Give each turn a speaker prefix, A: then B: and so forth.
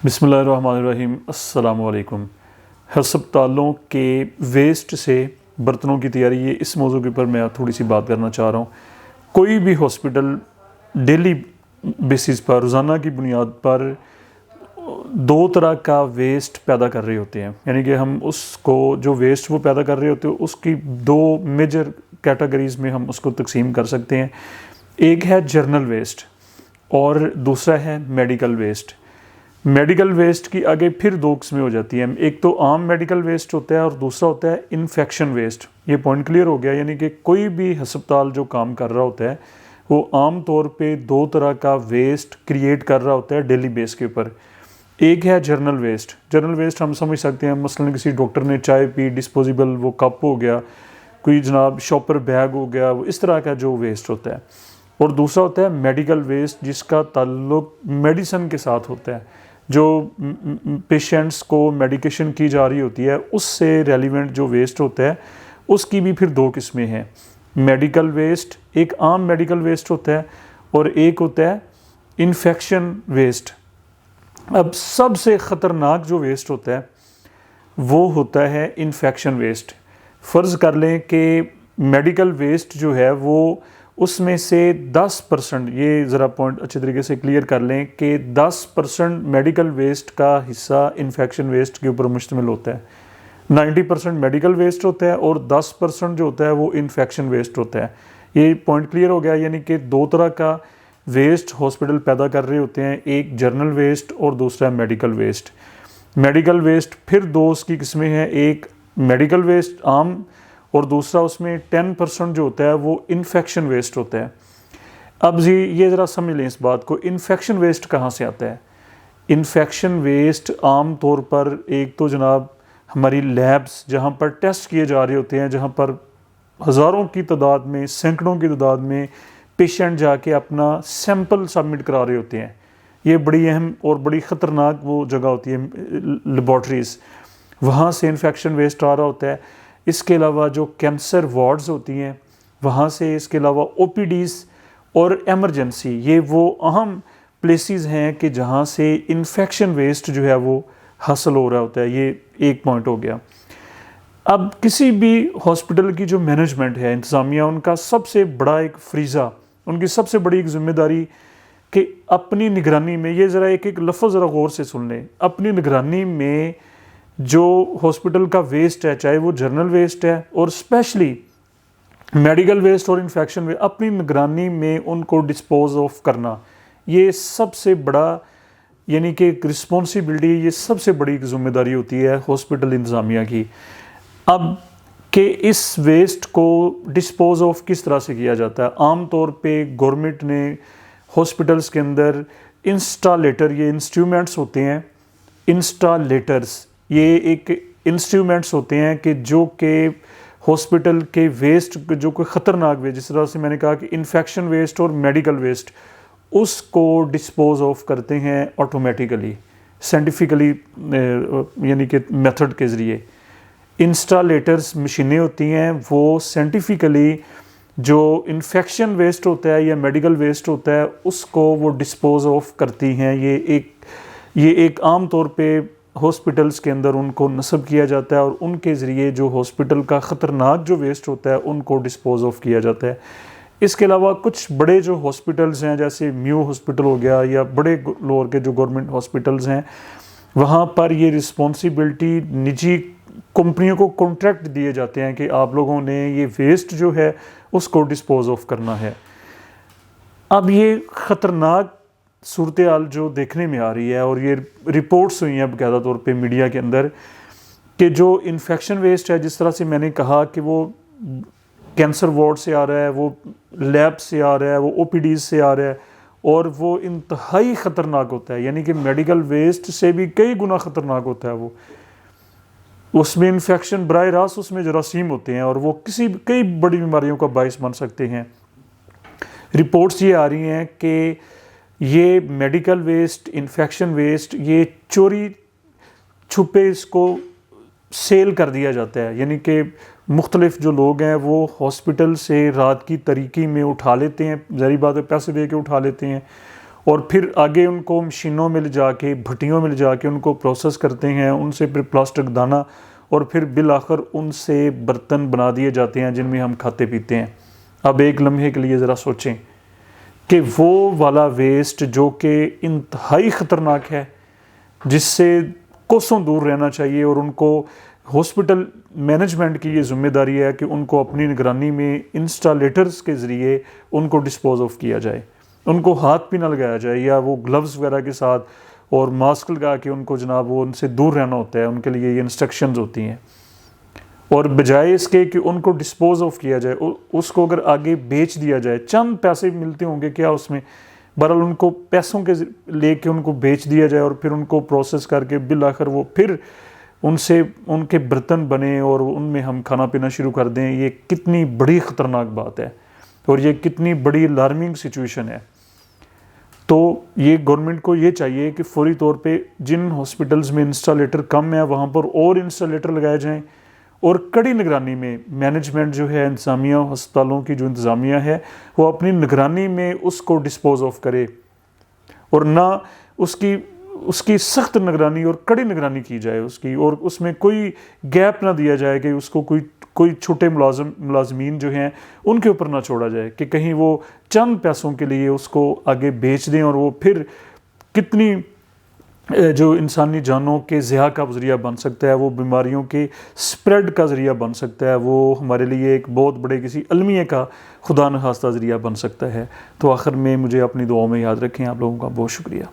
A: بسم اللہ الرحمن الرحیم۔ السلام علیکم۔ ہسپتالوں کے ویسٹ سے برتنوں کی تیاری، یہ اس موضوع کے اوپر میں تھوڑی سی بات کرنا چاہ رہا ہوں۔ کوئی بھی ہاسپٹل ڈیلی بیسس پر، روزانہ کی بنیاد پر دو طرح کا ویسٹ پیدا کر رہے ہوتے ہیں، یعنی کہ ہم اس کو جو ویسٹ وہ پیدا کر رہے ہوتے ہیں اس کی دو میجر کیٹیگریز میں ہم اس کو تقسیم کر سکتے ہیں۔ ایک ہے جرنل ویسٹ اور دوسرا ہے میڈیکل ویسٹ۔ میڈیکل ویسٹ کی آگے پھر دو قسمیں ہو جاتی ہیں، ایک تو عام میڈیکل ویسٹ ہوتا ہے اور دوسرا ہوتا ہے انفیکشن ویسٹ۔ یہ پوائنٹ کلیئر ہو گیا، یعنی کہ کوئی بھی ہسپتال جو کام کر رہا ہوتا ہے وہ عام طور پہ دو طرح کا ویسٹ کریٹ کر رہا ہوتا ہے ڈیلی بیس کے اوپر۔ ایک ہے جرنل ویسٹ۔ جرنل ویسٹ ہم سمجھ سکتے ہیں، مثلا کسی ڈاکٹر نے چائے پی، ڈسپوزیبل وہ کپ ہو گیا، کوئی جناب شاپر بیگ ہو گیا، وہ اس طرح کا جو ویسٹ ہوتا ہے۔ اور دوسرا ہوتا ہے میڈیکل ویسٹ، جس کا تعلق میڈیسن کے ساتھ ہوتا ہے، جو پیشنٹس کو میڈیکیشن کی جا رہی ہوتی ہے اس سے ریلیونٹ جو ویسٹ ہوتا ہے، اس کی بھی پھر دو قسمیں ہیں۔ میڈیکل ویسٹ ایک عام میڈیکل ویسٹ ہوتا ہے اور ایک ہوتا ہے انفیکشن ویسٹ۔ اب سب سے خطرناک جو ویسٹ ہوتا ہے وہ ہوتا ہے انفیکشن ویسٹ۔ فرض کر لیں کہ میڈیکل ویسٹ جو ہے وہ اس میں سے 10%، یہ ذرا پوائنٹ اچھے طریقے سے کلیئر کر لیں کہ 10% میڈیکل ویسٹ کا حصہ انفیکشن ویسٹ کے اوپر مشتمل ہوتا ہے، 90% میڈیکل ویسٹ ہوتا ہے اور 10% جو ہوتا ہے وہ انفیکشن ویسٹ ہوتا ہے۔ یہ پوائنٹ کلیئر ہو گیا، یعنی کہ دو طرح کا ویسٹ ہاسپٹل پیدا کر رہے ہوتے ہیں، ایک جرنل ویسٹ اور دوسرا میڈیکل ویسٹ۔ میڈیکل ویسٹ پھر دو اس کی قسمیں ہیں، ایک میڈیکل ویسٹ عام اور دوسرا اس میں 10% جو ہوتا ہے وہ انفیکشن ویسٹ ہوتا ہے۔ اب یہ ذرا سمجھ لیں اس بات کو، انفیکشن ویسٹ کہاں سے آتا ہے؟ انفیکشن ویسٹ عام طور پر ایک تو جناب ہماری لیبس جہاں پر ٹیسٹ کیے جا رہے ہوتے ہیں، جہاں پر ہزاروں کی تعداد میں، سینکڑوں کی تعداد میں پیشنٹ جا کے اپنا سیمپل سبمٹ کرا رہے ہوتے ہیں۔ یہ بڑی اہم اور بڑی خطرناک وہ جگہ ہوتی ہے لیبارٹریز، وہاں سے انفیکشن ویسٹ آ رہا ہوتا ہے۔ اس کے علاوہ جو کینسر وارڈز ہوتی ہیں وہاں سے، اس کے علاوہ او پی ڈیز اور ایمرجنسی، یہ وہ اہم پلیسز ہیں کہ جہاں سے انفیکشن ویسٹ جو ہے وہ حاصل ہو رہا ہوتا ہے۔ یہ ایک پوائنٹ ہو گیا۔ اب کسی بھی ہاسپٹل کی جو مینجمنٹ ہے، انتظامیہ، ان کا سب سے بڑا ایک فریضہ، ان کی سب سے بڑی ایک ذمہ داری کہ اپنی نگرانی میں، یہ ذرا ایک لفظ ذرا غور سے سن لیں، اپنی نگرانی میں جو ہاسپٹل کا ویسٹ ہے، چاہے وہ جرنل ویسٹ ہے اور اسپیشلی میڈیکل ویسٹ اور انفیکشن ویسٹ، اپنی نگرانی میں ان کو ڈسپوز آف کرنا، یہ سب سے بڑا، یعنی کہ ایک رسپانسبلٹی، یہ سب سے بڑی ایک ذمہ داری ہوتی ہے ہاسپٹل انتظامیہ کی۔ اب کہ اس ویسٹ کو ڈسپوز آف کس طرح سے کیا جاتا ہے؟ عام طور پہ گورنمنٹ نے ہاسپٹلس کے اندر انسٹالیٹر، یہ انسٹرومنٹس ہوتے ہیں، انسٹالیٹرز، یہ ایک انسٹرومنٹس ہوتے ہیں کہ جو کہ ہاسپٹل کے ویسٹ جو کوئی خطرناک ویسٹ، جس طرح سے میں نے کہا کہ انفیکشن ویسٹ اور میڈیکل ویسٹ، اس کو ڈسپوز آف کرتے ہیں آٹومیٹیکلی، سائنٹیفکلی، یعنی کہ میتھڈ کے ذریعے۔ انسٹالیٹرز مشینیں ہوتی ہیں، وہ سائنٹیفکلی جو انفیکشن ویسٹ ہوتا ہے یا میڈیکل ویسٹ ہوتا ہے اس کو وہ ڈسپوز آف کرتی ہیں۔ یہ ایک عام طور پہ ہاسپٹلس کے اندر ان کو نصب کیا جاتا ہے اور ان کے ذریعے جو ہاسپٹل کا خطرناک جو ویسٹ ہوتا ہے ان کو ڈسپوز آف کیا جاتا ہے۔ اس کے علاوہ کچھ بڑے جو ہاسپٹلز ہیں، جیسے میو ہاسپٹل ہو گیا یا بڑے لوور کے جو گورنمنٹ ہاسپٹلز ہیں، وہاں پر یہ رسپانسبلٹی نجی کمپنیوں کو کانٹریکٹ دیے جاتے ہیں کہ آپ لوگوں نے یہ ویسٹ جو ہے اس کو ڈسپوز آف کرنا ہے۔ اب یہ خطرناک صورتحال جو دیکھنے میں آ رہی ہے اور یہ رپورٹس ہوئی ہیں باقاعدہ طور پہ میڈیا کے اندر، کہ جو انفیکشن ویسٹ ہے، جس طرح سے میں نے کہا کہ وہ کینسر وارڈ سے آ رہا ہے، وہ لیب سے آ رہا ہے، وہ او پی ڈیز سے آ رہا ہے اور وہ انتہائی خطرناک ہوتا ہے، یعنی کہ میڈیکل ویسٹ سے بھی کئی گنا خطرناک ہوتا ہے۔ وہ اس میں انفیکشن براہ راست اس میں جراثیم ہوتے ہیں اور وہ کئی بڑی بیماریوں کا باعث بن سکتے ہیں۔ رپورٹس یہ آ رہی ہیں کہ یہ میڈیکل ویسٹ، انفیکشن ویسٹ، یہ چوری چھپے اس کو سیل کر دیا جاتا ہے، یعنی کہ مختلف جو لوگ ہیں وہ ہاسپٹل سے رات کی تاریکی میں اٹھا لیتے ہیں، ظاہری بات ہے پیسے دے کے اٹھا لیتے ہیں، اور پھر آگے ان کو مشینوں میں لے جا کے بھٹیوں میں لے جا کے ان کو پروسیس کرتے ہیں، ان سے پھر پلاسٹک دانہ اور پھر بالآخر ان سے برتن بنا دیے جاتے ہیں جن میں ہم کھاتے پیتے ہیں۔ اب ایک لمحے کے لیے ذرا سوچیں کہ وہ والا ویسٹ جو کہ انتہائی خطرناک ہے، جس سے کوسوں دور رہنا چاہیے، اور ان کو ہاسپٹل مینجمنٹ کی یہ ذمہ داری ہے کہ ان کو اپنی نگرانی میں انسٹالیٹرز کے ذریعے ان کو ڈسپوز آف کیا جائے، ان کو ہاتھ بھی نہ لگایا جائے، یا وہ گلوز وغیرہ کے ساتھ اور ماسک لگا کے ان کو جناب وہ ان سے دور رہنا ہوتا ہے، ان کے لیے یہ انسٹرکشنز ہوتی ہیں۔ اور بجائے اس کے کہ ان کو ڈسپوز آف کیا جائے، اس کو اگر آگے بیچ دیا جائے، چند پیسے ملتے ہوں گے کیا اس میں، بہرحال ان کو پیسوں کے لے کے ان کو بیچ دیا جائے، اور پھر ان کو پروسیس کر کے بالآخر وہ پھر ان سے ان کے برتن بنے اور ان میں ہم کھانا پینا شروع کر دیں، یہ کتنی بڑی خطرناک بات ہے اور یہ کتنی بڑی الارمنگ سچویشن ہے۔ تو یہ گورنمنٹ کو یہ چاہیے کہ فوری طور پہ جن ہاسپٹلز میں انسٹالیٹر کم ہے وہاں پر اور انسٹالیٹر لگائے جائیں، اور کڑی نگرانی میں مینجمنٹ جو ہے، انتظامیہ ہسپتالوں کی جو انتظامیہ ہے وہ اپنی نگرانی میں اس کو ڈسپوز آف کرے، اور نہ اس کی سخت نگرانی اور کڑی نگرانی کی جائے اس کی، اور اس میں کوئی گیپ نہ دیا جائے کہ اس کو کوئی چھوٹے ملازمین جو ہیں ان کے اوپر نہ چھوڑا جائے کہ کہیں وہ چند پیسوں کے لیے اس کو آگے بیچ دیں، اور وہ پھر کتنی جو انسانی جانوں کے ضیاع کا ذریعہ بن سکتا ہے، وہ بیماریوں کے سپریڈ کا ذریعہ بن سکتا ہے، وہ ہمارے لیے ایک بہت بڑے کسی المیہ کا خدا نخواستہ ذریعہ بن سکتا ہے۔ تو آخر میں مجھے اپنی دعاؤں میں یاد رکھیں۔ آپ لوگوں کا بہت شکریہ۔